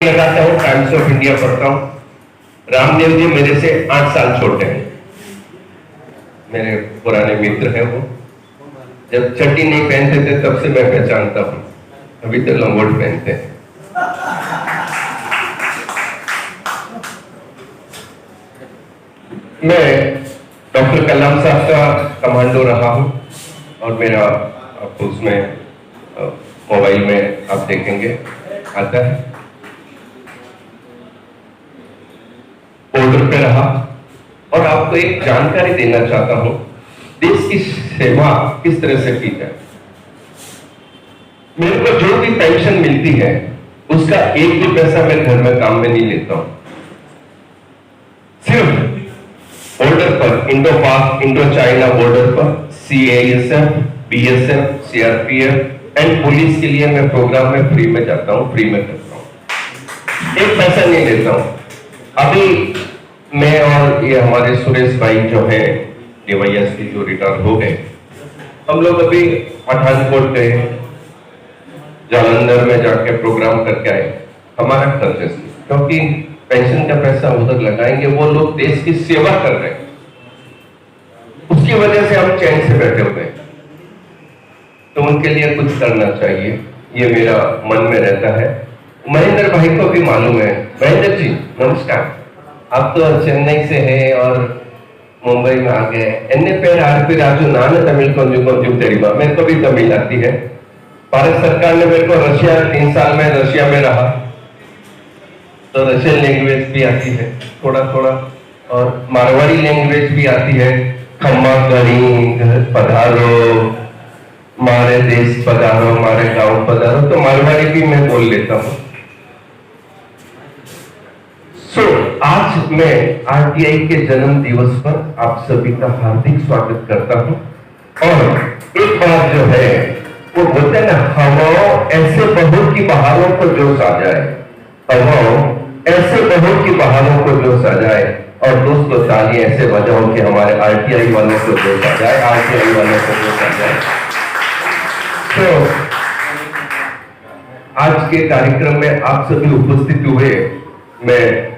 लगाता हूँ, times of India पढ़ता हूँ। रामदेव जी मेरे से 8 साल छोटे हैं, मेरे पुराने मित्र हैं। वो जब चड्डी नहीं पहनते थे तब से मैं पहचानता हूँ, अभी तो लंगोट पहनते हैं। मैं डॉक्टर कलाम साहब का कमांडो रहा हूँ और मेरा आपको उसमें मोबाइल में आप देखेंगे आता है। बॉर्डर पे रहा और आपको एक जानकारी देना चाहता हूं, देश की सेवा किस तरह से की जाए। मेरे को जो भी पेंशन मिलती है उसका एक भी पैसा मैं घर में काम में नहीं लेता हूं। सिर्फ बॉर्डर पर, इंडो पाक इंडो चाइना बॉर्डर पर CISF, BSF, CRPF and police के लिए मैं प्रोग्राम में फ्री में जाता हूं, फ्री में करता हूं, एक पैसा नहीं लेता हूं। अभी मैं और ये हमारे सुरेश भाई जो है DYSP जो रिटायर हो गए, हम लोग अभी पठानकोट गए, जालंधर में जाके प्रोग्राम करके आए, हमारा खर्च, क्योंकि पेंशन का पैसा उधर लगाएंगे, वो लोग देश की सेवा कर रहे हैं, उसकी वजह से हम चैन से बैठे हुए हैं, तो उनके लिए कुछ करना चाहिए, ये मेरा मन में रहता है। महेंद्र भाई को भी मालूम है। महेंद्र जी नमस्कार, आप तो चेन्नई से हैं और मुंबई में आ गए, एन्ने पेड़ आरपी राजू नान तमिल को तेरीबा, मेरे को भी तमिल आती है। भारत सरकार ने मेरे को रशिया 3 साल में रशिया में रहा, तो रशियन लैंग्वेज भी आती है थोड़ा थोड़ा, और मारवाड़ी लैंग्वेज भी आती है। खम्मा गणी घर पधारो, मारे देश पधारो, मारे गांव पधारो, तो मारवाड़ी भी मैं बोल लेता हूँ। आज मैं RTI के जन्म दिवस पर आप सभी का हार्दिक स्वागत करता हूं। और एक बात जो है वो बोलते हैं ना, हवाओं ऐसे बहू की बहारों को जोश आ जाए, हवाओं ऐसे बहू की बहारों को जोश आ जाए, और दोस्तों ताली ऐसे बजाओ कि हमारे RTI वालों को जोश आ जाए, RTI वालों को जोश आ जाए। तो आज के कार्यक्रम में आप सभी उपस्थित हुए, मैं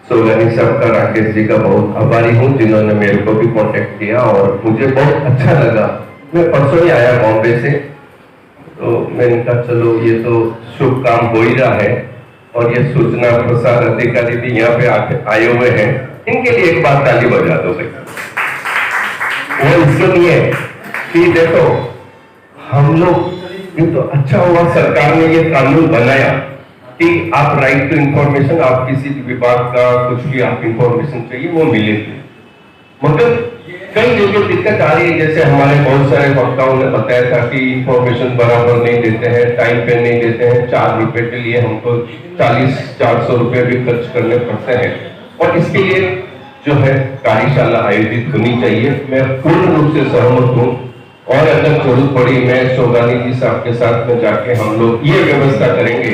सोगानी साहब का, राकेश जी का बहुत आभारी हूँ, जिन्होंने मेरे को भी कांटेक्ट किया और मुझे बहुत अच्छा लगा। मैं परसों ही आया बॉम्बे से, तो मैंने कहा चलो ये तो शुभ काम हो ही रहा है, और ये सूचना प्रसार अधिकारी भी यहाँ पे आए हुए हैं, इनके लिए एक बार ताली बजा दो भाई। वो इसलिए कि देखो हम लोग, ये तो अच्छा हुआ सरकार ने ये कानून बनाया कि आप राइट टू इंफॉर्मेशन, आप किसी विभाग का कुछ भी आप इंफॉर्मेशन चाहिए वो मिलेगी, मगर कई जगह दिक्कत आ रही है। जैसे हमारे बहुत सारे वक्ताओं ने बताया था कि इंफॉर्मेशन बराबर नहीं देते हैं, टाइम पे नहीं देते हैं, 4 रुपए के लिए हमको 40-400 रुपए भी खर्च करने पड़ते हैं, और इसके लिए जो है कार्यशाला आयोजित होनी चाहिए। मैं पूर्ण रूप से सहमत हूँ, और अगर जरूरत पड़ी मैं सोगानी जी साहब के साथ में जाके हम लोग ये व्यवस्था करेंगे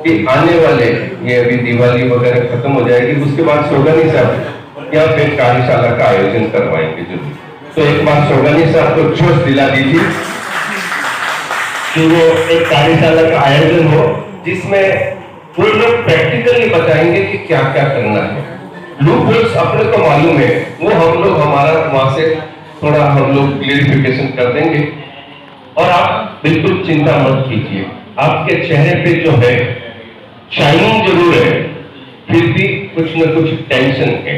कि आने वाले, ये अभी दिवाली वगैरह खत्म हो जाएगी, उसके बाद सोगानी साहब यहाँ पे कार्यशाला का आयोजन करवाएंगे जरूर। तो एक बार सोगानी साहब को जोश दिला दीजिए कि वो एक कार्यशाला का आयोजन हो, जिसमें वो लोग प्रैक्टिकली बताएंगे कि क्या क्या करना है। लूप होल्स अपने को मालूम है, वो हम लोग हमारा वहां से थोड़ा हम लोग क्लियरिफिकेशन कर देंगे। और आप बिल्कुल चिंता मत कीजिए, आपके चेहरे पे जो है शाइनिंग जरूर है, फिर भी कुछ न कुछ टेंशन है,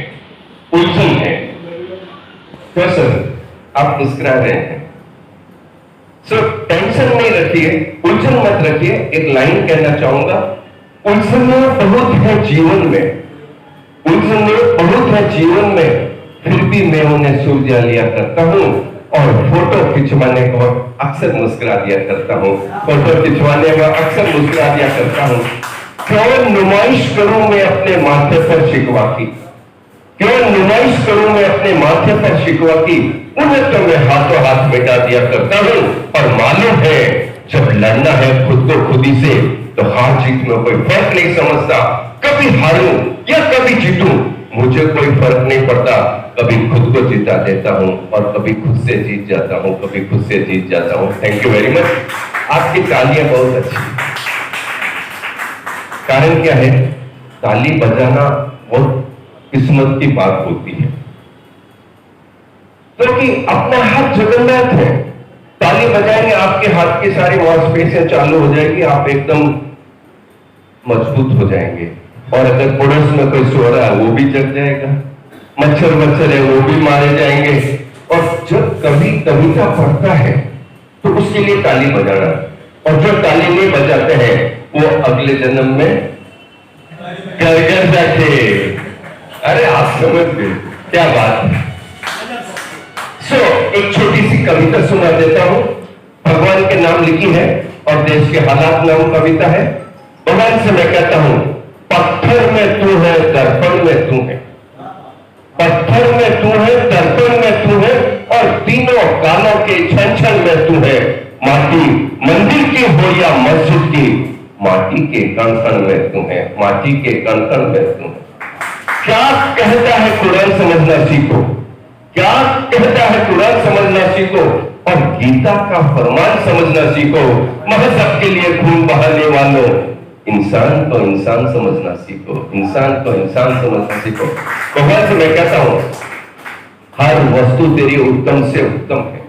उलझन है। क्या सर आप मुस्कुरा रहे हैं? सर टेंशन नहीं रखिए, उलझन मत रखिए। एक लाइन कहना चाहूंगा, उलझनें बहुत है जीवन में, उलझनें बहुत है जीवन में, फिर भी मैं उन्हें सुलझा लिया करता हूँ, और फोटो खिंचवाने को अक्सर मुस्कुरा दिया करता हूँ, फोटो खिंचवाने में अक्सर मुस्कुरा दिया करता हूँ। क्यों नुमाइश करूं मैं अपने माथे पर शिकवा की, क्यों नुमाइश करूं मैं अपने माथे पर शिकवा की, उन्हें तो मैं हाथों हाथ मिटा दिया करता हूं। और मालूम है जब लड़ना है खुद को खुद ही से, तो हार जीत में कोई फर्क नहीं समझता। कभी हारूं या कभी जीतूं मुझे कोई फर्क नहीं पड़ता, कभी खुद को जीता देता हूं और कभी खुद से जीत जाता हूं, कभी खुद से जीत जाता हूं। Thank you very much. आपकी तालियां बहुत अच्छी। कारण क्या है, ताली बजाना बहुत किस्मत की बात होती है, क्योंकि अपना हाथ जगन्नाथ है। ताली बजाएंगे, आपके हाथ की सारी मांसपेशियां चालू हो जाएगी, आप एकदम मजबूत हो जाएंगे। और अगर पड़ोस में कोई सो रहा है वो भी जग जाएगा, मच्छर है वो भी मारे जाएंगे। और जब कभी कविता पढ़ता है तो उसके लिए ताली बजाना, और जो ताली नहीं बजाते हैं वो अगले जन्म में घर बैठे। अरे आप समझ गए, क्या बात है। एक छोटी सी कविता सुना देता हूं। भगवान के नाम लिखी है और देश के हालात नाम कविता है। भगवान से मैं कहता हूं, पत्थर में तू है, दर्पण में तू है, पत्थर में तू है, दर्पण में तू है, और तीनों कालों के छन छन में तू है। माटी मंदिर की हो या मस्जिद की, माटी के कण कण में तू है, माटी के कण कण में तू है। क्या कहता है कुरान समझना सीखो, क्या कहता है कुरान समझना सीखो, और गीता का फरमान समझना सीखो। मजहब के लिए खून बहाने वालों, इंसान को इंसान समझना सीखो, इंसान को इंसान समझना सीखो। भगवान से मैं कहता हूं, हर वस्तु तेरी उत्तम से उत्तम है,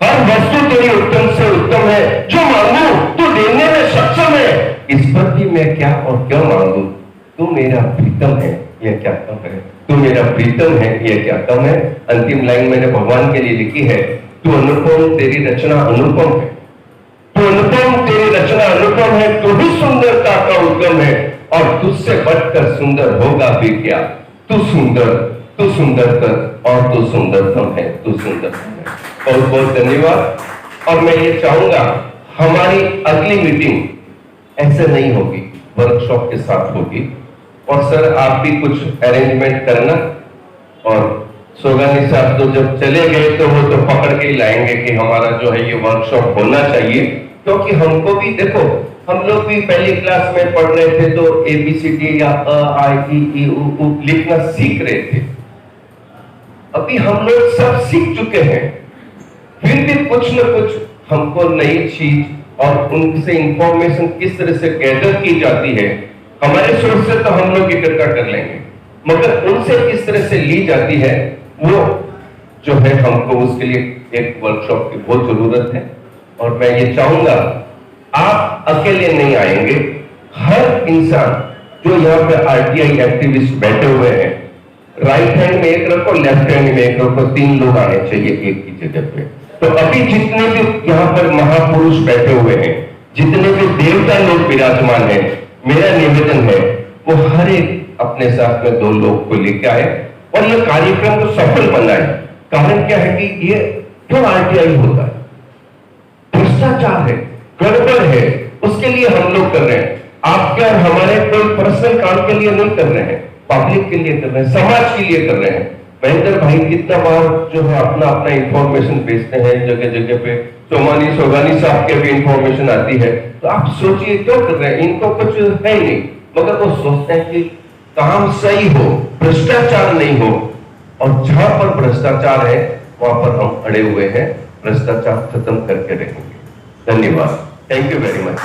हर वस्तु तेरी उत्तम से उत्तम है। जो मांगू तू देने में सक्षम है, इस पर भी मैं क्या और क्यों मांगू। तू मेरा प्रीतम है, यह क्या कम है, तू मेरा प्रीतम है, यह क्या कम है। अंतिम लाइन मैंने भगवान के लिए लिखी है, तू अनुपम तेरी रचना अनुपम है, तू अनुपम तेरी रचना अनुपम है, तू ही सुंदरता का उद्गम है, और तुझसे बढ़कर सुंदर होगा भी क्या। तू सुंदर, तू सुंदरतर, और तू सुंदरतम है, तू सुंदरतम है। बहुत बहुत धन्यवाद। और मैं ये चाहूंगा हमारी अगली मीटिंग ऐसे नहीं होगी, वर्कशॉप के साथ होगी। और सर आप भी कुछ अरेंजमेंट करना, और सोगानी साहब तो जब चले गए तो वो तो पकड़ के ही लाएंगे कि हमारा जो है ये वर्कशॉप होना चाहिए। क्योंकि हमको भी देखो, हम लोग भी पहली क्लास में पढ़ रहे थे तो ABCD या अ आ इ ई उ लिखना सीख रहे थे। अभी हम लोग सब सीख चुके हैं, फिर भी कुछ न कुछ हमको नई चीज और उनसे इंफॉर्मेशन किस तरह से गैदर की जाती है, हमारे सोर्स से तो हम लोग इकट्ठा कर लेंगे, मगर उनसे किस तरह से ली जाती है वो जो है, हमको उसके लिए एक वर्कशॉप की बहुत जरूरत है। और मैं ये चाहूंगा आप अकेले नहीं आएंगे, हर इंसान जो यहाँ पे RTI एक्टिविस्ट बैठे हुए हैं, राइट हैंड में एक रखो, लेफ्ट हैंड में एक रखो, 3 लोग आने चाहिए एक ही जगह पे। तो अभी जितने भी यहाँ पर महापुरुष बैठे हुए हैं, जितने भी देवता लोग विराजमान हैं, मेरा निवेदन है वो हर एक अपने साथ में 2 लोग को लेकर आए और ये कार्यक्रम को सफल बनाए। कारण क्या है कि ये क्यों RTI होता है, भ्रष्टाचार है, गड़बड़ है, उसके लिए हम लोग कर रहे हैं। आपके और हमारे कोई पर्सनल काम के लिए नहीं कर रहे हैं, पब्लिक के लिए कर रहे हैं, समाज के लिए कर रहे हैं। महेंद्र भाई कितना बार जो है अपना अपना इंफॉर्मेशन भेजते हैं जगह जगह पे, सोगानी साहब के भी इंफॉर्मेशन आती है। तो आप सोचिए क्यों कर रहे हैं, इनको कुछ है ही नहीं, मगर वो सोचते हैं कि काम सही हो, भ्रष्टाचार नहीं हो। और जहां पर भ्रष्टाचार है वहां पर हम अड़े हुए हैं, भ्रष्टाचार खत्म करके रहेंगे। धन्यवाद, थैंक यू वेरी मच।